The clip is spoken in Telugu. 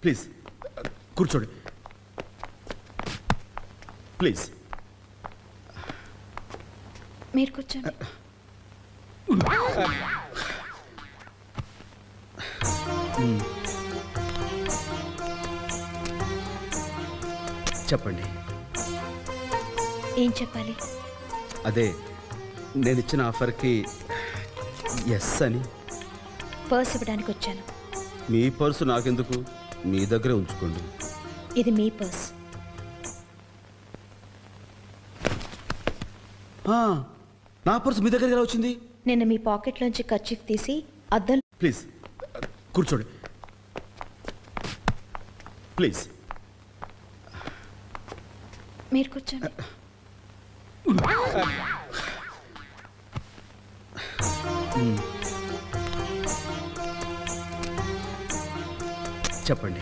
ప్లీజ్ కూర్చోండి ప్లీజ్. మీరు కూర్చోండి. చెప్పండి. ఏం చెప్పాలి? అదే నేను ఇచ్చిన ఆఫర్కి ఎస్ అని. పర్స్ ఇవ్వడానికి వచ్చాను. మీ పర్సు నాకెందుకు, మీ దగ్గరే ఉంచుకోండి. ఇది మీ పర్స్. నా పర్సు మీ దగ్గర ఎలా వచ్చింది? నిన్న మీ పాకెట్లోంచి కర్చీఫ్ తీసి అద్దం. ప్లీజ్ కూర్చోండి ప్లీజ్. మీరు కూర్చోండి. చెప్పండి.